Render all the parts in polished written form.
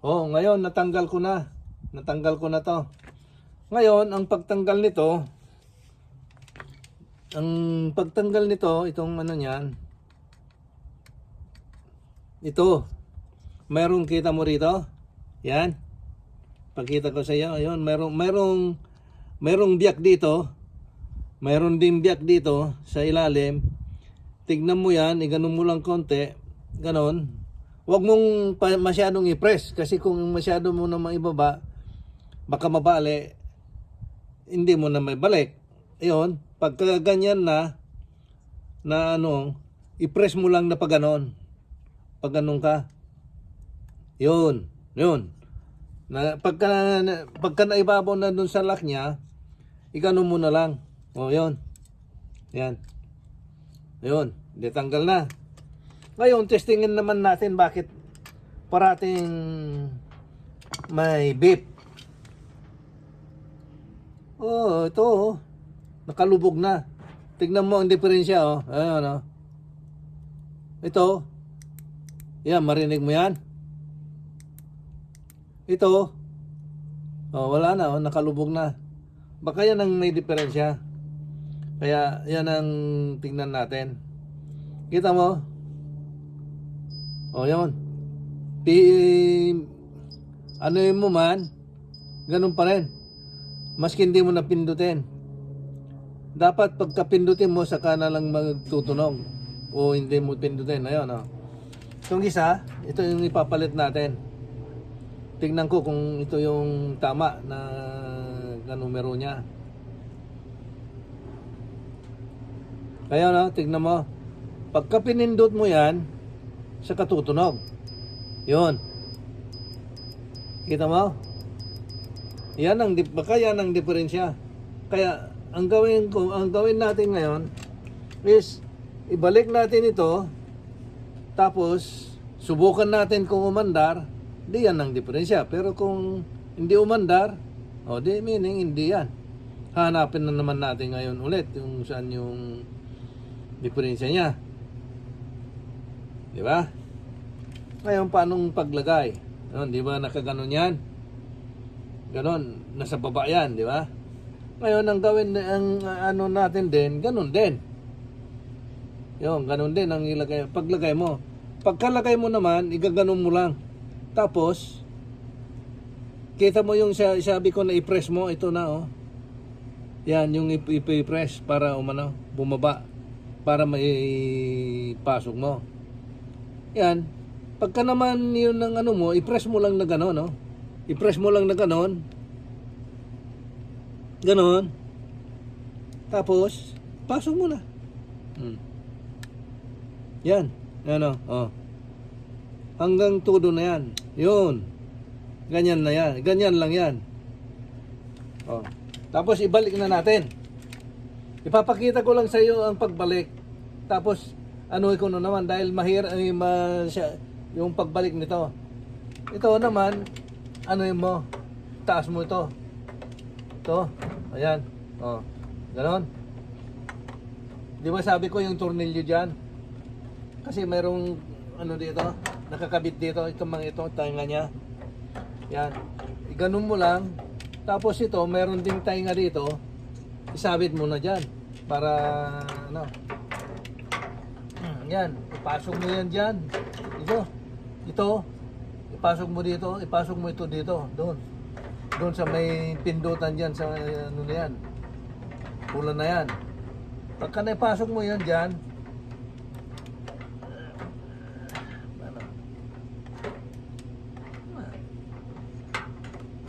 Oh, ngayon natanggal ko na. Natanggal ko na to. Ngayon, ang pagtanggal nito, itong ano niyan, ito, merong kita mo rito? Yan. Pakita ko sa iyo. Ayun, merong biyak dito. Meron din biyak dito sa ilalim. Tignan mo yan, iganon mo lang konti. Ganon. Huwag mong masyadong i-press kasi kung masyado mo na maibaba, baka mabali, hindi mo na may balik. Ayun, pagka ganyan na i-press mo lang na pag ganon. Pag ganon ka. Yun. Pagka naibabaw na dun sa lock niya, iganon mo na lang. O, yun. Yan. Ayun, detanggal na. Ngayon, testingin naman natin bakit parating may beep. Oh, ito oh. Nakalubog na. Tignan mo ang diferensya oh. Ayun oh. Ito. Yan, marinig mo yan. Ito. Oh, wala na oh, nakalubog na. Baka yan ang may diferensya. Kaya yan ang tingnan natin. Kita mo? O yun. Ano yun mo man, ganun pa rin. Maski hindi mo napindutin. Dapat pagka pindutin mo, saka na lang magtutunog. O hindi mo pindutin. Ayun o. Itong isa, ito yung ipapalit natin. Tingnan ko kung ito yung tama na numero niya. Kaya no, tignan mo. Pagka pinindot mo yan, sa katutunog. Yun. Kita mo? Baka yan ang diferensya. Kaya ang gawin natin ngayon is ibalik natin ito, tapos subukan natin kung umandar, di yan ang diferensya. Pero kung hindi umandar, di meaning hindi yan. Hanapin na naman natin ngayon ulit yung saan yung diferensya niya. Di ba? Ngayon, paanong paglagay? Di ba nakaganon yan? Ganon, nasa baba yan, di ba? Ngayon, ang natin din, ganon din. Yun, ganon din ang ilagay. Paglagay mo. Pagkalagay mo naman, igaganon mo lang. Tapos, kita mo yung sabi ko na i-press mo, ito na oh. Yan, yung i-press para bumaba. Para maipasok mo. Yan. Pagka naman yun ng mo, i-press mo lang na gano'n, no? I-press mo lang na gano'n. Gano'n. Tapos, pasok mo na. Yan. Yan, oh. Hanggang todo na yan. Yun. Ganyan na yan. Ganyan lang yan. Oh. Tapos, ibalik na natin. Ipapakita ko lang sa iyo ang pagbalik. Tapos, ko naman dahil yung pagbalik nito. Ito naman, mo, taas mo ito. Ito, ayan. Oh, ganon. Di ba sabi ko yung tornilyo dyan? Kasi merong, dito, nakakabit dito, itong mga ito, tainga niya. Yan. Iganon mo lang. Tapos ito, meron ding tainga dito. Isabit mo na dyan. Para, yan, ipasok mo yan dyan. Ito, ipasok mo dito, ipasok mo ito dito, doon sa may pindutan dyan, sa na yan, pula na yan. Pagka naipasok mo yan dyan,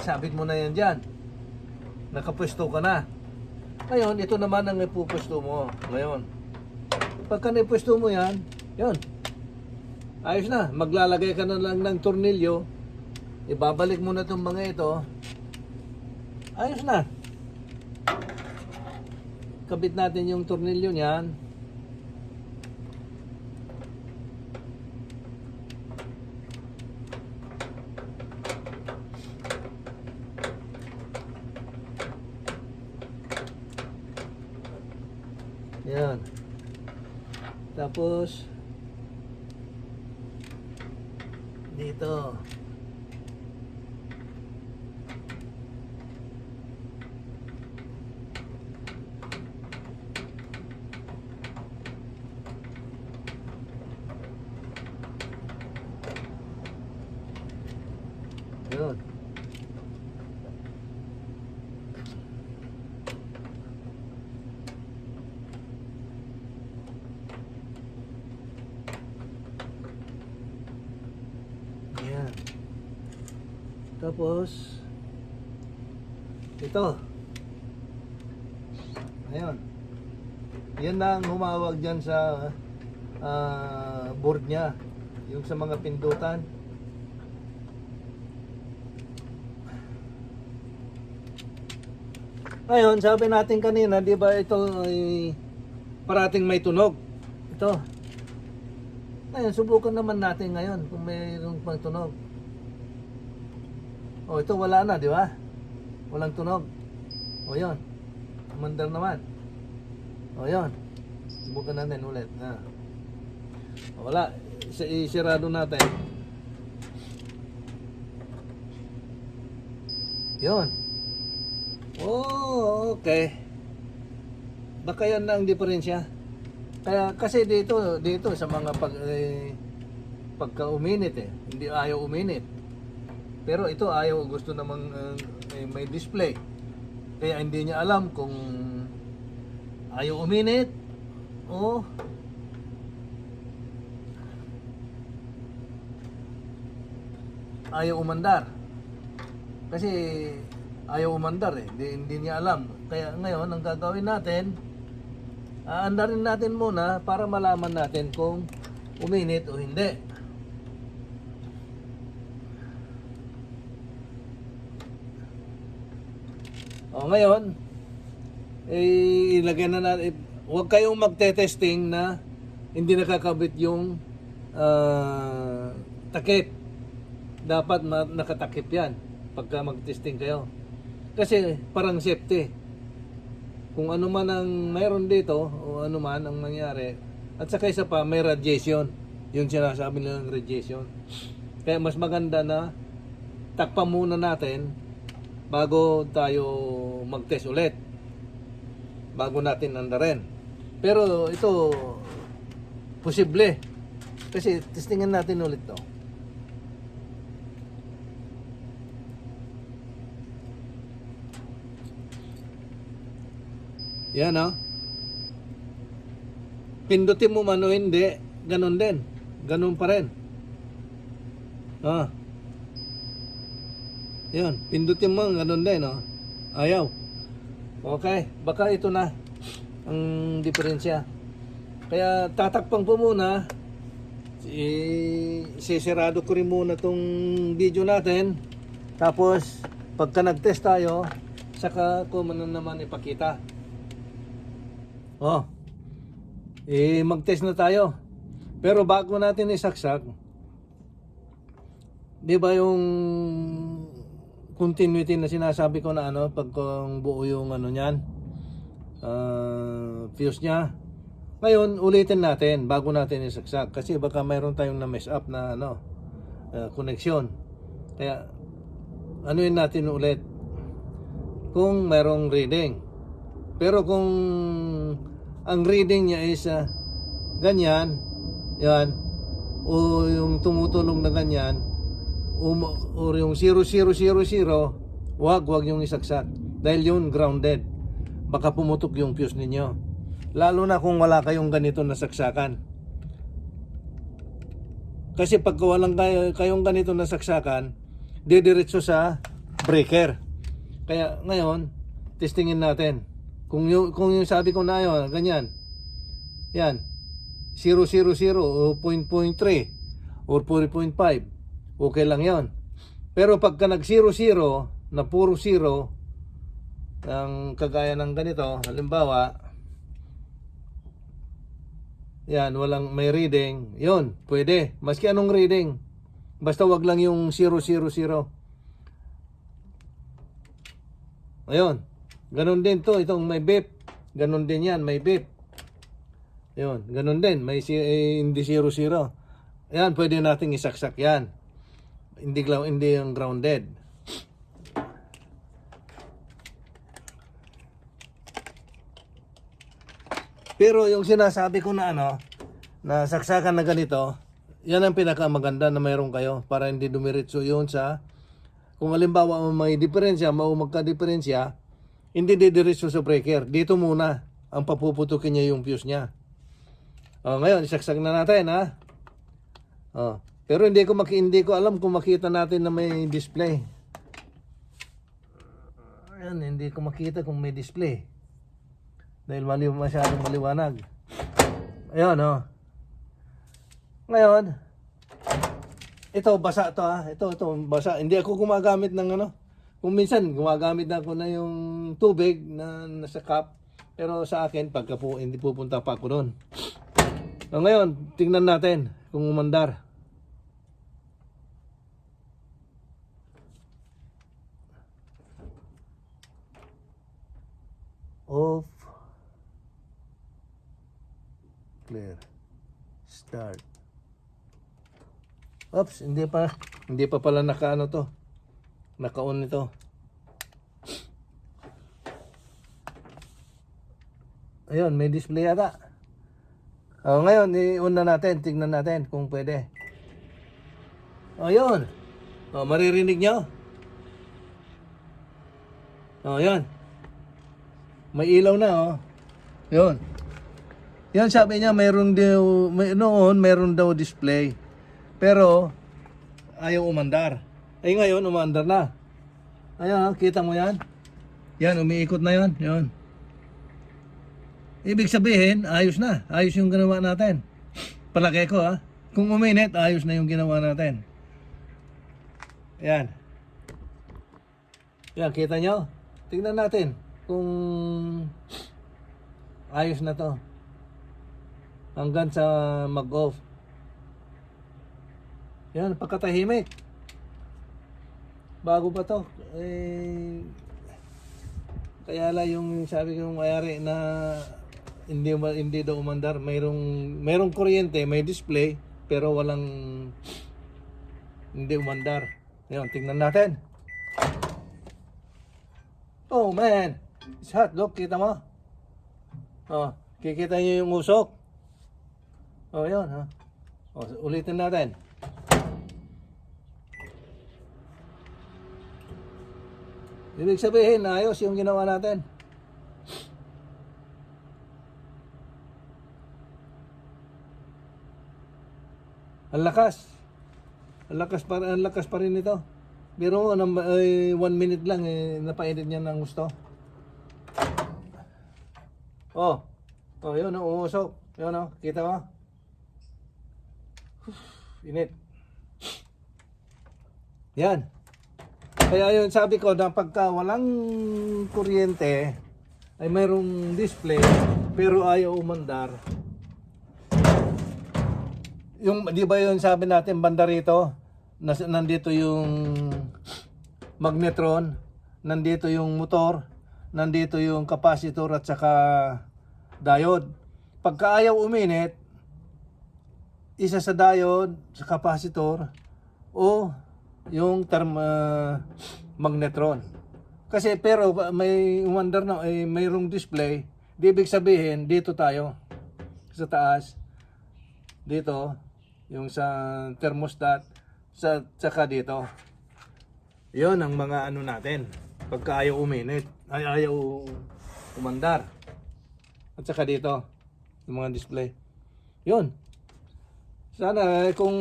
sabit mo na yan dyan, nakapwesto ka na. Ngayon, ito naman ang ipupwesto mo. Ngayon, pagka naipwesto mo yan, yun, ayos na. Maglalagay ka na lang ng tornilyo, ibabalik mo na itong mga ito, ayos na. Kabit natin yung tornilyo niyan. Yan. Tapos dito. Yun. Ayan. Tapos ito. Ayun. Yan na ang humawag dyan sa board niya. Yung sa mga pindutan. Ngayon, sabi natin kanina, di ba ito ay parating may tunog. Ito. Ngayon, subukan naman natin ngayon kung mayroong pang tunog. O, ito wala na, di ba? Walang tunog. O, yun. Umandar naman. O, yun. Subukan natin ulit. O, wala. Isirado natin. Yun. Oh, okay. Baka yan na ang diferensya. Kaya kasi dito sa mga pagka uminit hindi ayaw uminit. Pero ito ayaw, gusto namang may display. Kaya hindi niya alam kung ayaw uminit o ayaw umandar. Kasi ayaw umandar hindi niya alam. Kaya ngayon ang gagawin natin, aandarin natin muna para malaman natin kung uminit o hindi. O ngayon, ilagay na natin, huwag kayong magte-testing na hindi nakakabit yung takip. Dapat nakatakip yan pagka mag-testing kayo. Kasi parang safety. Kung ano man ang mayroon dito o ano man ang mangyari, at saka isa pa may radiation. Yung sinasabi nilang radiation. Kaya mas maganda na takpan muna natin bago tayo mag-test ulit. Bago natin andarin. Pero ito posible. Kasi testingan natin ulit to. Yan pindutin mo man o hindi, ganun din. Ganun pa rin. Yan, pindutin mo, ganun din. Ayaw. Okay, baka ito na ang diferensya. Kaya tatakpan ko muna. Sisirado ko rin muna tong video natin. Tapos, pagka nag-test tayo, saka ko naman ipakita. Mag-test na tayo. Pero bago natin isaksak, di ba yung continuity na sinasabi ko na pag buo yung niyan, fuse nya. Ngayon, ulitin natin bago natin isaksak. Kasi baka mayroon tayong na mess up na connection. Kaya, anuin natin ulit kung mayroong reading. Pero kung ang reading niya is ganyan, yan, o yung tumutunog na ganyan, o yung 0000, wag yung isaksak. Dahil yun grounded. Baka pumutok yung fuse ninyo. Lalo na kung wala kayong ganito na saksakan. Kasi pag walang kayong ganito na saksakan, didiretso sa breaker. Kaya ngayon, testingin natin. Kung yung sabi ko na yun, ganyan. Yan. 000 o 0.3 or 4.5. Okay lang yon. Pero pagka nag 00 na puro 0, ang kagaya ng ganito, halimbawa, yan, walang may reading, yon, pwede. Maski anong reading. Basta wag lang yung 000. Ayun. Ganon din to, itong may beep. Ganon din yan, may beep. Yun, ganon din, may hindi 00. Yan, pwede nating isaksak yan. Hindi yung grounded. Pero yung sinasabi ko na na saksakan na ganito, yan ang pinakamaganda na mayroon kayo para hindi dumiretso yun sa Kung halimbawa may diferensya, magka-diferensya, hindi didiretso sa breaker. Dito muna ang papuputukin niya yung fuse niya. Ngayon, isaksak na natin, ha? Pero hindi ko alam kung makita natin na may display. Ayan, hindi ko makita kung may display. Dahil masyadong maliwanag. Ayan, Ngayon, ito, basa to, ha? Ito, basa. Hindi ako gumagamit ng Kung minsan, gumagamit na ako na yung tubig na nasa cup. Pero sa akin, hindi pupunta pa ako doon. Ngayon, tingnan natin kung umandar. Off. Clear. Start. Oops, hindi pa pala naka-on ito. Ayun, may display ata. Ngayon, i-on na natin, tingnan natin kung pwede. Ayun. Maririnig nyo? Ayun. May ilaw na, Yun. Yan, sabi niya meron daw display. Pero ayaw umandar. Ngayon umandar na. Ayan, kita mo yan? Yan, umiikot na yan. Yan. Ibig sabihin, ayos na. Ayos yung ginawa natin. Palagay ko, Kung uminit, ayos na yung ginawa natin. Yan. Yan, kita nyo? Tingnan natin kung ayos na to. Hanggang sa mag-off. Yan, pagkatahimik. Bago pa to. Kaya lang yung sabi kong mayari na hindi daw umandar. Mayroong kuryente, may display, pero hindi umandar. Yan, tingnan natin. Oh man, it's hot. Look, kita mo? Kikita niyo yung usok. Yun, ulitin natin. Ibig sabihin, ayos yung ginawa natin. Ang lakas. Ang lakas pa rin ito. Pero 1 minute lang, napainit niya ng gusto. Yun, umusok. Yun, kita mo? Init. Yan. Kaya yun, sabi ko na pagka walang kuryente ay mayroong display pero ayaw umandar. Yung, di ba yun sabi natin banda rito, nandito yung magnetron, nandito yung motor, nandito yung capacitor at saka diode. Pagka ayaw uminit, isa sa diode, sa capacitor, o yung magnetron. Kasi pero may umandar na, mayroong display, di ibig sabihin dito tayo sa taas, dito yung sa thermostat, saka dito. Yon ang mga natin pagka ayaw uminit, ayaw umandar, at saka dito yung mga display. Yon. Sana kung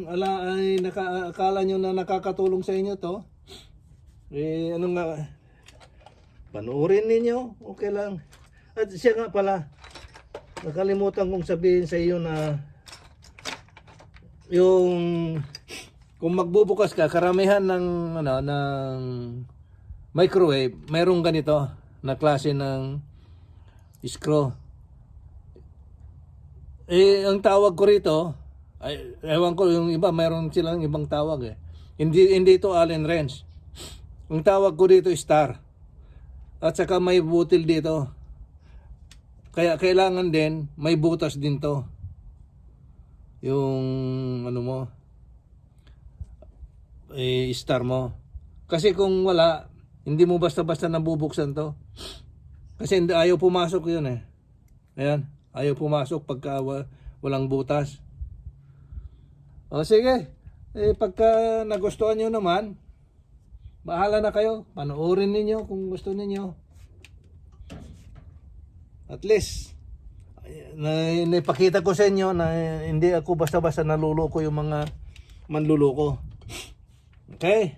akala nyo na nakakatulong sa inyo to, panoorin ninyo, okay lang. At siya nga pala, nakalimutan kong sabihin sa iyo na yung kung magbubukas ka, karamihan ng microwave, mayroong ganito na klase ng screw. Ang tawag ko rito, ewan ko, yung iba, mayroon silang ibang tawag Hindi ito Allen wrench. Ang tawag ko dito star. At saka may butil dito. Kaya kailangan din, may butas din to. Yung, star mo. Kasi kung wala, hindi mo basta-basta nabubuksan to. Kasi ayaw pumasok yun Ayan. Ayaw pumasok pagka walang butas. Sige. Pagka nagustuhan nyo naman, Bahala na kayo. Panoorin ninyo kung gusto ninyo. At least, naipakita ko sa inyo na hindi ako basta-basta naluloko yung mga manluloko. Okay?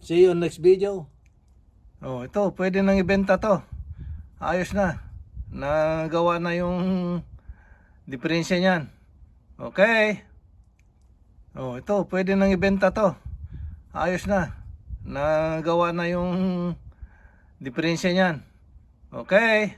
See you on next video. Oh, ito, pwede nang ibenta to. Ayos na. Nagawa na yung diferensya niyan. Okay? Oh, ito, pwede nang ibenta to. Ayos na. Nagawa na yung diferensya niyan. Okay?